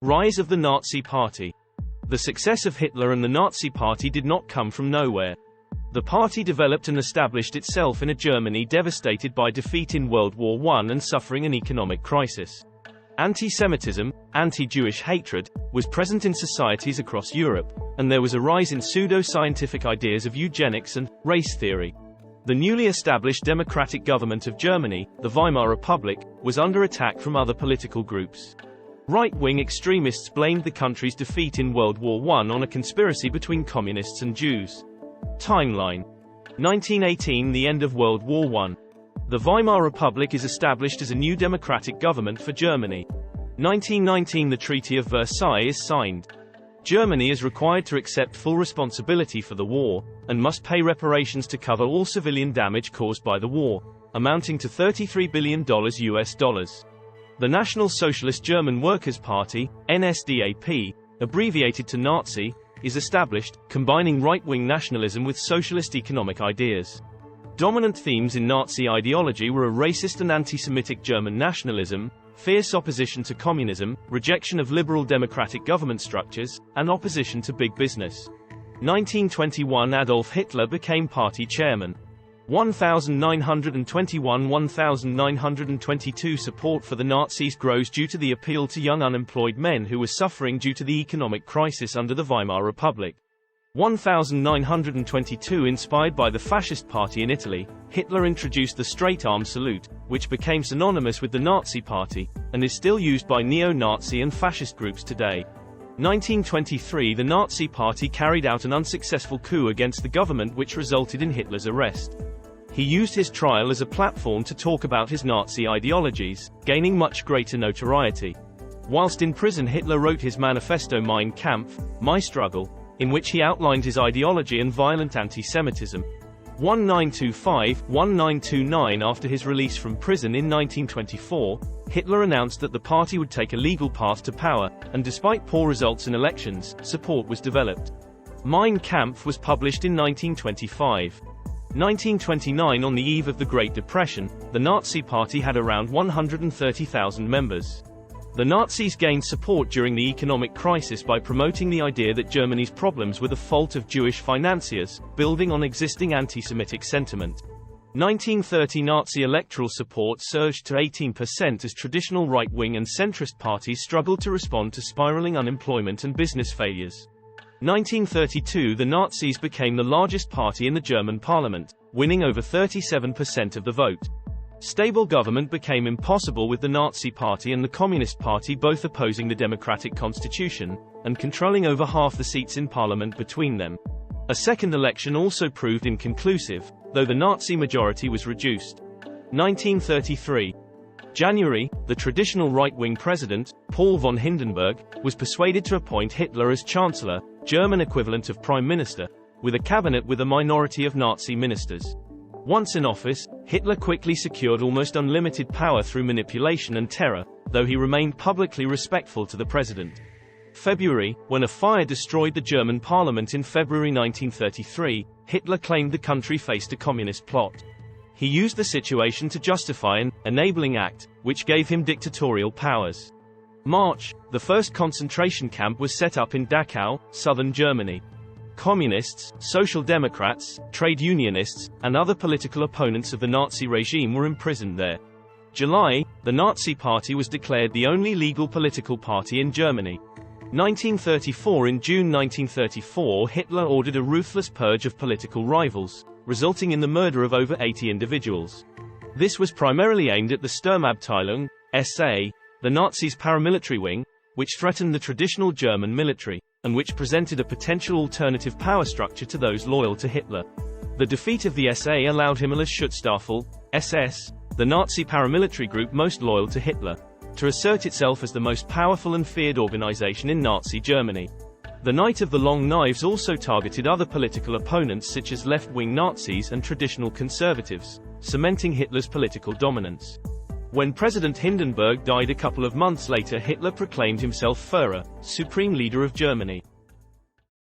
Rise of the Nazi Party. The success of Hitler and the Nazi Party did not come from nowhere. The party developed and established itself in a Germany devastated by defeat in World War I and suffering an economic crisis. Anti-Semitism, anti-Jewish hatred, was present in societies across Europe, and there was a rise in pseudo-scientific ideas of eugenics and race theory. The newly established democratic government of Germany, the Weimar Republic, was under attack from other political groups. Right-wing extremists blamed the country's defeat in World War I on a conspiracy between communists and Jews. Timeline. 1918 – The end of World War I. The Weimar Republic is established as a new democratic government for Germany. 1919 – The Treaty of Versailles is signed. Germany is required to accept full responsibility for the war, and must pay reparations to cover all civilian damage caused by the war, amounting to $33 billion US dollars. The National Socialist German Workers' Party, NSDAP, abbreviated to Nazi, is established, combining right-wing nationalism with socialist economic ideas. Dominant themes in Nazi ideology were a racist and anti-Semitic German nationalism, fierce opposition to communism, rejection of liberal democratic government structures, and opposition to big business. 1921 – Adolf Hitler became party chairman. 1921–1922 Support for the Nazis grows due to the appeal to young unemployed men who were suffering due to the economic crisis under the Weimar Republic. 1922 Inspired by the Fascist Party in Italy, Hitler introduced the straight-arm salute, which became synonymous with the Nazi Party, and is still used by neo-Nazi and fascist groups today. 1923 The Nazi Party carried out an unsuccessful coup against the government which resulted in Hitler's arrest. He used his trial as a platform to talk about his Nazi ideologies, gaining much greater notoriety. Whilst in prison Hitler wrote his manifesto Mein Kampf, My Struggle, in which he outlined his ideology and violent anti-Semitism. 1925–1929 After his release from prison in 1924, Hitler announced that the party would take a legal path to power, and despite poor results in elections, support was developed. Mein Kampf was published in 1925. 1929 On the eve of the Great Depression, the Nazi Party had around 130,000 members. The Nazis gained support during the economic crisis by promoting the idea that Germany's problems were the fault of Jewish financiers, building on existing anti-Semitic sentiment. 1930 Nazi electoral support surged to 18% as traditional right-wing and centrist parties struggled to respond to spiraling unemployment and business failures. 1932 The Nazis became the largest party in the German parliament, winning over 37% of the vote. Stable government became impossible with the Nazi Party and the Communist Party both opposing the democratic constitution, and controlling over half the seats in parliament between them. A second election also proved inconclusive, though the Nazi majority was reduced. 1933. January, the traditional right-wing president, Paul von Hindenburg, was persuaded to appoint Hitler as Chancellor, German equivalent of Prime Minister, with a cabinet with a minority of Nazi ministers. Once in office, Hitler quickly secured almost unlimited power through manipulation and terror, though he remained publicly respectful to the president. February, when a fire destroyed the German parliament in February 1933, Hitler claimed the country faced a communist plot. He used the situation to justify an enabling act, which gave him dictatorial powers. March, the first concentration camp was set up in Dachau, southern Germany. Communists, Social Democrats, trade unionists, and other political opponents of the Nazi regime were imprisoned there. July, the Nazi Party was declared the only legal political party in Germany. 1934 In June 1934 Hitler ordered a ruthless purge of political rivals, resulting in the murder of over 80 individuals. This was primarily aimed at the Sturmabteilung, SA, the Nazis' paramilitary wing, which threatened the traditional German military, and which presented a potential alternative power structure to those loyal to Hitler. The defeat of the SA allowed Himmler's Schutzstaffel, SS, the Nazi paramilitary group most loyal to Hitler, to assert itself as the most powerful and feared organization in Nazi Germany. The Night of the Long Knives also targeted other political opponents such as left-wing Nazis and traditional conservatives, cementing Hitler's political dominance. When President Hindenburg died a couple of months later, Hitler proclaimed himself Führer, Supreme Leader of Germany.